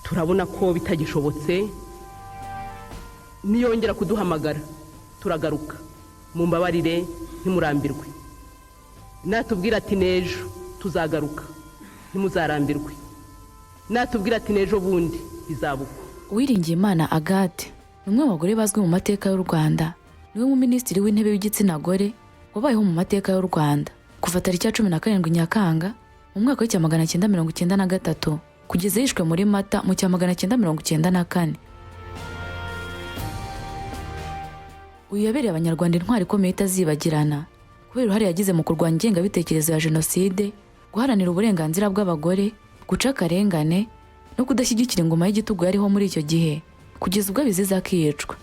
turabona ko bitagishobotse niyongera kuduhamagara turagaruka mumbabarire ntimurambirwe natubwira ati nejo tuzagaruka ntimuzarambirwe natubwira ati nejo bundi bizabuka. Uwiringiyimana Agathe ni umwe mu bagore bazwi mu mateka y'u Rwanda, niwe mu minisitiri w'intebe w'igitsina gore wabayeho mu mateka y'u Rwanda kuva tariki ya 17 Nyakanga mu mwaka wa 1993 kugeza yishwe muri Mata mu 1994. Uyu yabereye abanyarwanda intwari ikomeye itazibagirana kubera uruhare yagize mu kurwanya ingengabitekerezo ya jenoside, guharanira uburenganzira bw'abagore, guca akarengane no kudashyigikira ingoma y'igitugu yariho muri icyo gihe kugeza ubwo abizize akicwa.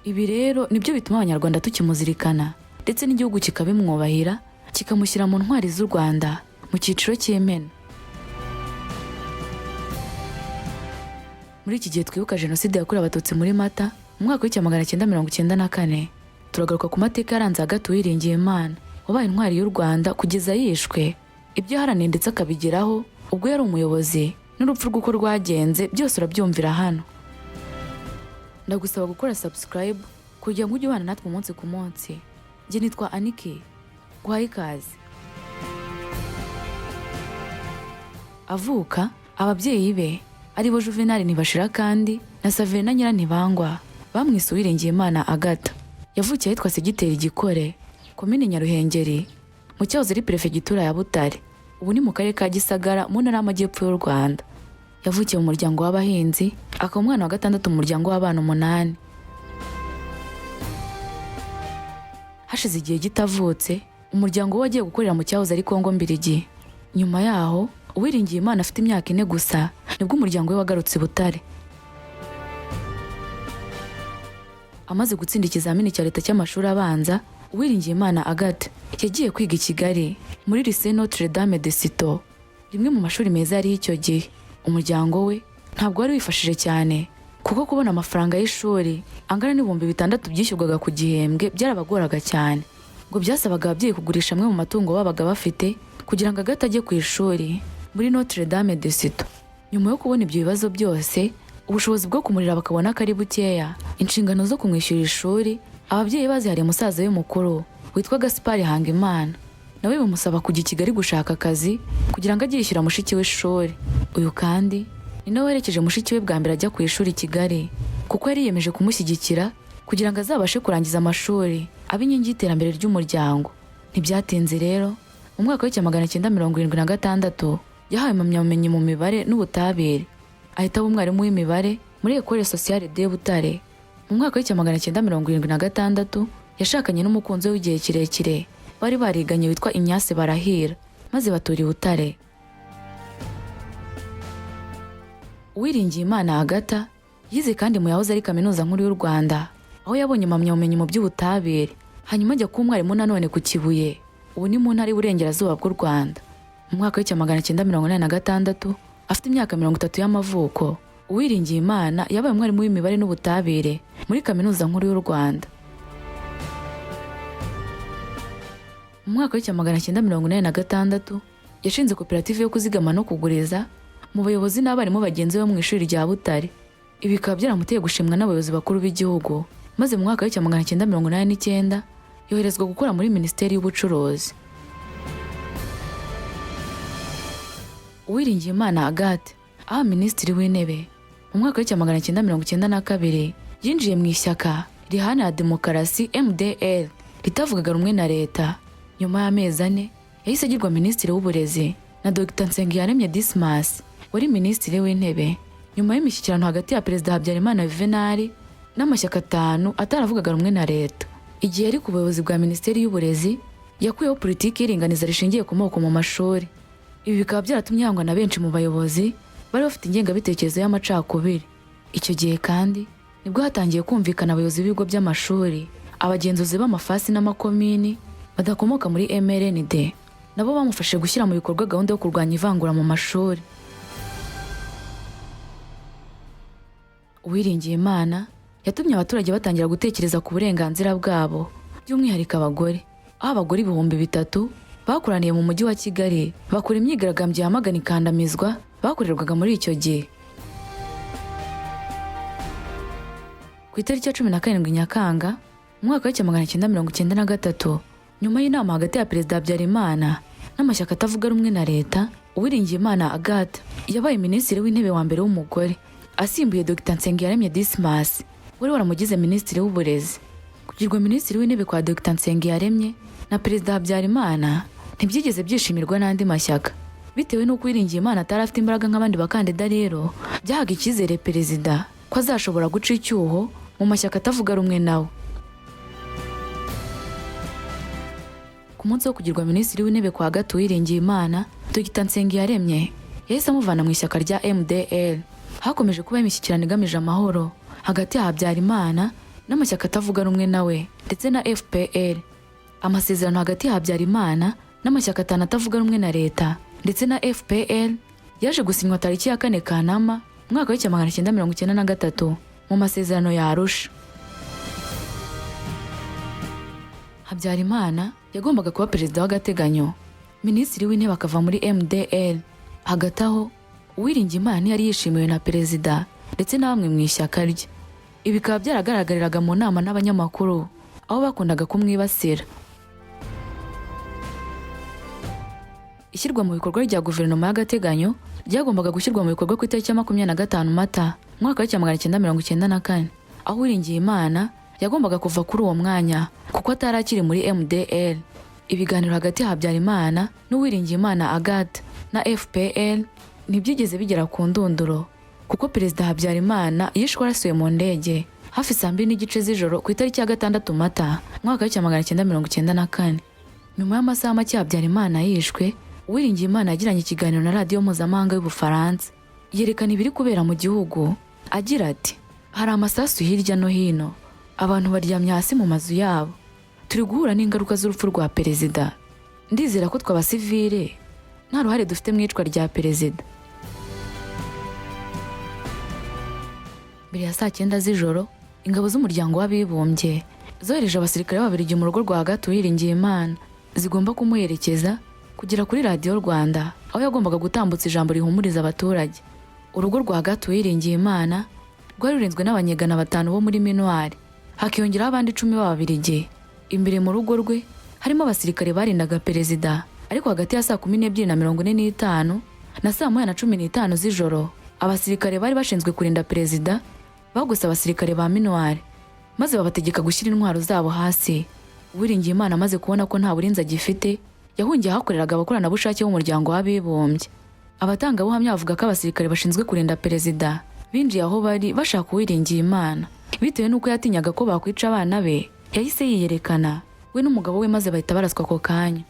Ibi rero nibyo bituma abanyarwanda tukimuzirikana ndetse n'igihugu kikabimwubahira kikamushyira mu ntwari z'u Rwanda mu cyiciro cy'Imena. Muri iki gihe twibuka jenoside yakorewe abatutsi muri Mata mu mwaka wa 1994, turagaruka ku mateka yaranze Agathe Uwiringiyimana wabaye intwari y'u Rwanda kugeza yishwe, ibyo yaharaniye ndetse akabigeraho ubwo yari umuyobozi, n'urupfu rw'uko rwagenze byose urabyumvira hano. Ndagusaba gukora subscribe kugira ngo ujye ubana natwe umunsi ku munsi. Njye nitwa Aniki, guhaye ikaze. Avuka ababyeyi be ari bo Juvenal Ntibashira kandi na Saverina Nyirantibangwa bamwise Uwiringiyimana Agathe. Yavukiye ahitwa Segiteri Gikore, komine Nyaruhengeri, mu cyahoze ari perefegitura ya Butare, ubu ni mu karere ka Gisagara mu ntara y'Amajyepfo y'u Rwanda. Yavukiye mu muryango w'abahinzi, akaba umwana wa gatandatu mu muryango w'abana 8. Hashize igihe gitavutse, umuryango we wagiye gukorera mu cyahoze ari Kongo Mbirigi. Nyuma yaho Uwiringiyimana afite imyaka 4 gusa nibwo umuryango we wagarutse Butare. Amaze gutsinda ikizamini cya leta cy'amashuri abanza, Uwiringiyimana Agathe yagiye kwiga i Kigali muri Lycée Notre Dame de Citeaux, rimwe mu mashuri meza yari icyo gihe. Umuryango we ntabwo wari wifashije cyane kuko kubona amafaranga y'ishuri angana n'ibihumbi 6 byishyurwaga ku gihembwe byarabagoraga cyane, ngo byasabaga ababyeyi kugurisha amwe mu matungo babaga bafite kugira ngo Agathe ajye ku ishuri muri Notre Dame de Citeaux. Nyuma yo kubona ibyo bibazo byose, ubushobozi bwo kumurira bakabona ko ari bukeya, inshingano zo kumwishyura ishuri ababyeyi bazihariye musaza we mukuru witwa Gaspard Hangimana, nawe bamusaba kujya i Kigali gushaka akazi kugira ngo ajye yishyura mushiki we ishuri. Uyu kandi ni nawe werekeje mushiki we bwa mbere ajya ku ishuri i Kigali kuko yari yiyemeje kumushyigikira kugira ngo azabashe kurangiza amashuri abe inkingi y'iterambere ry'umuryango. Ntibyatinze rero mu mwaka wa 1976 yahawe impamyabumenyi mu mibare n'ubutabire, ahita aba umwarimu w'imibare muri École Sociale de Butare. Mu mwaka wa 1976 yashakanye n'umukunzi we w'igihe kirekire bari bariganye witwa Ignace Barahira, maze batura i Butare. Uwiringiyimana Agathe yize kandi mu yahoze ari kaminuza nkuru y'u Rwanda, aho yabonye impamyabumenyi mu by'ubutabire, hanyuma ajya kuba umwarimu nanone ku Kibuye, ubu ni mu ntara y'Iburengerazuba bw'u Rwanda. Mu mwaka wa 1986 afite imyaka 30 y'amavuko, Uwiringiyimana yabaye umwarimu w'imibare n'ubutabire muri kaminuza nkuru y'u Rwanda. Mu mwaka wa 1986 yashinze koperative yo kuzigama no kuguriza mu bayobozi n'abarimu bagenzi be mu ishuri rya Butare. Ibi bikaba byaramuteye gushimwa n'abayobozi bakuru b'igihugu, maze mu mwaka wa 1989 yoherezwa gukora muri Minisiteri y'Ubucuruzi. Uwiringiyimana Agathe aha Minisitiri w'Intebe mu mwaka wa 1992 yinjiye mu ishyaka riharanira demokarasi MDR ritavugaga rumwe na leta. Nyuma y'amezi 4 yahise agirwa Minisitiri w'Uburezi na Dr Nsengiyaremye Dismas wari Minisitiri w'Intebe, nyuma y'imishyikirano hagati ya Perezida Habyarimana Juvenal n'amashyaka 5 ataravugaga rumwe na leta. Igihe yari ku buyobozi bwa Minisiteri y'Uburezi yakuyeho politiki y'iringaniza rishingiye ku moko mu mashuri. Ibi bikaba byaratumye yangwa na benshi mu bayobozi bari bafite ingengabitekerezo y'amacakubiri. Icyo gihe kandi nibwo hatangiye kumvikana abayobozi b'ibigo by'amashuri, abagenzuzi b'amafasi n'amakomini badakomoka muri MRND, nabo bamufashije gushyira mu bikorwa gahunda yo kurwanya ivangura mu mashuri. Uwiringiyimana yatumye abaturage batangira gutekereza ku burenganzira bwabo, by'umwihariko abagore, aho abagore 3,000 bakoraniye mu mujyi wa Kigali bakora imyigaragambyo yamagana ikandamizwa bakorerwaga muri icyo gihe. Ku itariki ya 17 Nyakanga mu mwaka wa 1993, nyuma y'inama hagati ya Perezida Habyarimana n'amashyaka atavuga rumwe na leta, Uwiringiyimana Agathe yabaye minisitiri w'intebe wa mbere w'umugore, asimbuye Dr Nsengiyaremye Dismas wari waramugize minisitiri w'uburezi. Kugirwa minisitiri w'intebe kwa Dr Nsengiyaremye na Perezida Habyarimana ntibyigeze byishimirwa n'andi mashyaka. Bitewe n'uko Uwiringiyimana atari afite imbaraga nk'abandi bakandida, rero byahaga icyizere perezida ko azashobora guca icyuho mu mashyaka atavuga rumwe nawe. Ku munsi wo kugirwa minisitiri w'intebe kwa Agathe Uwiringiyimana, Dr Nsengiyaremye yahise amuvana mu ishyaka rya MDL. Hakomeje kuba imishyikirano igamije amahoro hagati ya Habyarimana n'amashyaka atavuga rumwe nawe ndetse na FPR. Amasezerano hagati ya Habyarimana n'amashyaka atanu atavuga rumwe na leta ndetse na FPR yaje gusinywa tariki ya 4 Kanama mwaka wa 1993 mu masezerano ya Arusha. Habyarimana yagombaga kuba perezida w'agateganyo, minisitiri w'intebe akava muri MDL. Hagati aho Uwiringiyimana yari yishimiwe na perezida ndetse na bamwe mu ishyaka rye. Ibi bikaba byaragaragariraga mu nama n'abanyamakuru aho bakundaga kumwibasira. Ishyirwa mu bikorwa rya guverinoma y'agateganyo ryagombaga gushyirwa mu bikorwa ku itariki ya 25 Mata mwaka wa 1994, aho Uwiringiyimana yagombaga kuva kuri uwo mwanya kuko atari akiri muri MDL. Ibiganiro hagati ya Habyarimana n'Uwiringiyimana Agathe na FPR ntibyigeze bigera ku ndunduro kuko Perezida Habyarimana yishwe arasuye mu ndege hafi saa 2:30 z'ijoro ku itariki ya 6 Mata mwaka wa 1994. Nyuma y'amasaha make Habyarimana yishwe, Uwiringiyimana yagiranye ikiganiro na radiyo mpuzamahanga y'Ubufaransa, yerekana ibiri kubera mu gihugu agira ati: hari amasasu hirya no hino, abantu baryamye hasi mu mazu yabo, turi guhura n'ingaruka z'urupfu rwa perezida. Ndizera ko tw'abasivile nta ruhare dufite mu icwa rya perezida. Mbere ya saa 9 z'ijoro, ingabo z'umuryango w'abibumbye zohereje abasirikare babiri mu rugo rwa Agathe Uwiringiyimana, zigomba kumuherekeza kugera kuri radiyo Rwanda aho yagombaga gutambutsa ijambo rihumuriza abaturage. Urugo rwa Agathe Uwiringiyimana rwari rurinzwe n'abanyegana 5 bo muri minuari, hakiyongeraho abandi 10 b'Ababiligi. Imbere mu rugo rwe harimo abasirikare barindaga perezida, ariko hagati ya saa 12:45 na saa 1:15 z'ijoro abasirikare bari bashinzwe kurinda perezida baguse abasirikare ba minuari maze babategeka gushyira intwaro zabo hasi. Uwiringiyimana amaze kubona ko nta burinzi agifite, yahungiye ahakoreraga abakoranabushake b'umuryango w'abibumbye. Abatangabuhamya bavuga ko abasirikare bashinzwe kurinda perezida binjiye aho bari bashaka Uwiringiyimana. Bitewe n'uko yatinyaga ko bakwica abana be, yahise yiyerekana we n'umugabo we maze bahita baraswa ako kanya.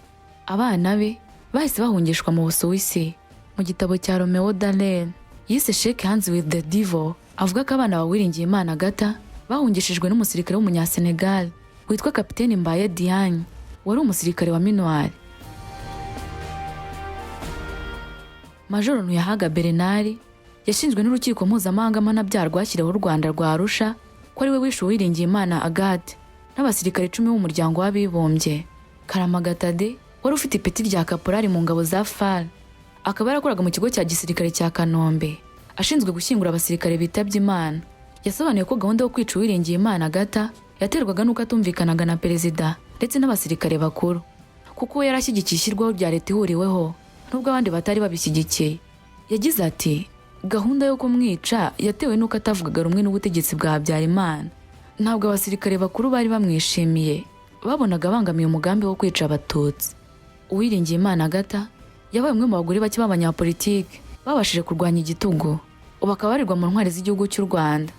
Abana be bahise bahungishwa mu Busuwisi. Mu gitabo cya Romeo Dallaire yise Shake Hands with the Devil, avuga ko abana ba Uwiringiyimana Agathe bahungishijwe n'umusirikare w'umunyasenegal witwa Kapiteni Mbaye Diagne, wari umusirikare wa minuari. Majoro Ntuyahaga Bernard yashinzwe n'urukiko mpuzamahanga mpanabyaha rwashyiriweho u Rwanda rwa Arusha ko ari we wishe Uwiringiyimana Agathe n'abasirikare 10 b'umuryango w'abibumbye. Karamagatade wari ufite ipeti rya kaporari mu ngabo za FAR, akaba yarakoraga mu kigo cya gisirikare cya Kanombe ashinzwe gushyingura abasirikare bitabye Imana, yasobanuye ko gahunda yo kwica Uwiringiyimana Agathe yaterwaga n'uko atumvikanaga na perezida ndetse n'abasirikare bakuru, kuko we yarashyigikiye ishyirwaho rya leta ihuriweho nubwo abandi batari babishyigikiye. Yagize ati: gahunda yo kumwica yatewe n'uko atavugaga rumwe n'ubutegetsi bwa Habyarimana. Ntabwo abasirikare bakuru bari bamwishimiye, babonaga bangamiye umugambi wo kwica abatutsi. Uwiringiyimana Agathe yabaye umwe mu bagore bake b'abanyapolitike babashije kurwanya igitugu, ubu akaba abarirwa mu ntwari z'igihugu cy'u Rwanda.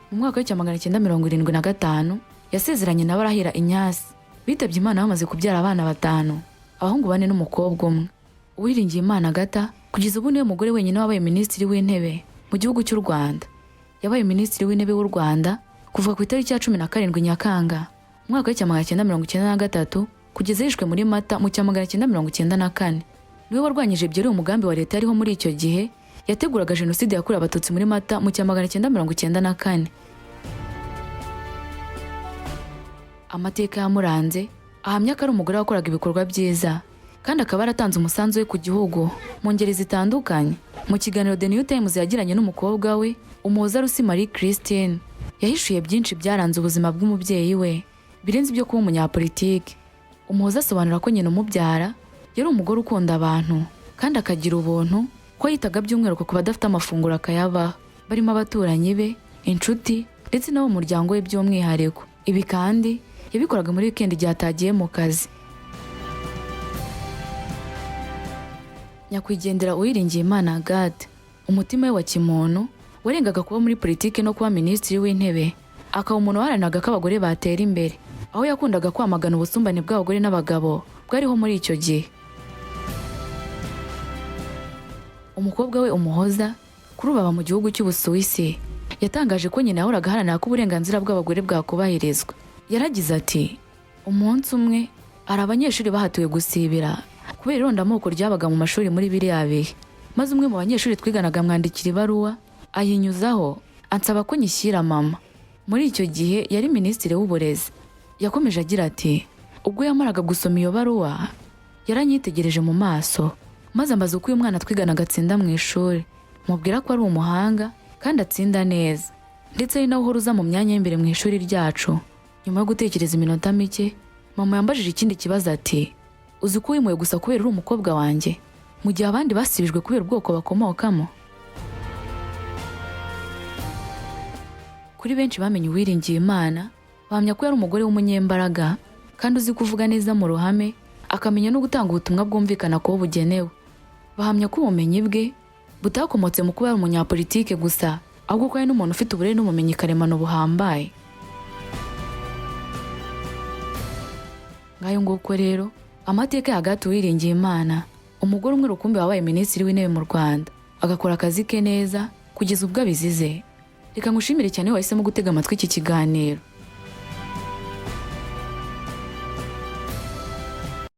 Mu mwaka wa 1975 yasezeranye na Barahira Inyasi, bitabye Imana bamaze kubyara abana 5, abahungu 4 n'umukobwa umwe. Uwiringiyimana Agathe kugeza ubu niwe mugore wenyine wabaye minisitiri w'intebe mu gihugu cy'u Rwanda. Yabaye minisitiri w'intebe w'u Rwanda kuva ku itariki ya 17 Nyakanga mu mwaka wa 1993 kugeza yishwe muri Mata mu 1994. Niwe warwanyije byari umugambi wa leta yariho muri icyo gihe yateguraga jenoside yakorewe abatutsi muri Mata mu 1994. amateka yamuranze ahamya ko ari umugore wakoraga ibikorwa byiza kandi akaba yaratanze umusanzu we ku gihugu mu ngeri zitandukanye. Mu kiganiro The New Times yagiranye n'umukobwa we Umuhoza Rusi Marie Christine yahishuye byinshi byaranze ubuzima bw'umubyeyi we birenze ibyo kuba umunyapolitike. Umuhoza asobanura ko nyina umubyara yari umugore ukunda abantu kandi akagira ubuntu, ko yitaga by'umwihariko ku badafite amafunguro akayabaha, barimo abaturanyi be, inshuti ndetse n'abo mu muryango we by'umwihariko. Ibi kandi yabikoraga muri weekend igihe atagiye mu kazi. Nyakwigendera Uwiringiyimana Agathe, umutima we wa kimuntu warengaga kuba muri politiki no kuba minisitiri w'intebe, akaba umuntu waharanaga ko abagore batera imbere, aho yakundaga kwamagana ubusumbane bw'abagore n'abagabo bwariho muri icyo gihe. Umukobwa we Umuhoza kuri ubu aba mu gihugu cy'Ubusuwisi yatangaje ko nyina yahoraga aharanira ko uburenganzira bw'abagore bwakubahirizwa. Yaragize ati umunsi umwe hari abanyeshuri bahatiwe gusibira kubera irondamoko ryabaga mu mashuri muri biriya bihe, maze umwe mu banyeshuri twiganaga amwandikira ibaruwa ayinyuzaho ansaba ko nyishyira mama. Muri icyo gihe yari minisitiri w'uburezi. Yakomeje agira ati ubwo yamaraga gusoma iyo baruwa yaranyitegereje mu maso maze ambaza uko uyu mwana twiganaga atsinda mu ishuri, mubwira ko ari umuhanga kandi atsinda neza ndetse ari nawe uhora uza mu myanya y'imbere mu ishuri ryacu. Nyuma yo gutekereza iminota mike, mama yambajije ikindi kibazo ati uzi ko wimuwe gusa kubera uri umukobwa wanjye mu gihe abandi basibijwe kubera ubwoko bakomokamo? Kuri benshi bamenye Uwiringiyimana bahamya ko yari umugore w'umunyembaraga kandi uzi kuvuga neza mu ruhame, akamenya no gutanga ubutumwa bwumvikana ko bugenewe. Bahamya ko ubumenyi bwe butakomotse mu kuba ari umunyapolitike gusa, ahubwo ko ari n'umuntu ufite uburere n'ubumenyi karemano buhambaye. Ngayo nguko rero amateka ya Agathe Uwiringiyimana, umugore umwe rukumbi wabaye minisitiri w'intebe mu Rwanda, agakora akazi ke neza kugeza ubwo abizize. Reka ngushimire cyane wahisemo gutega amatwi iki kiganiro.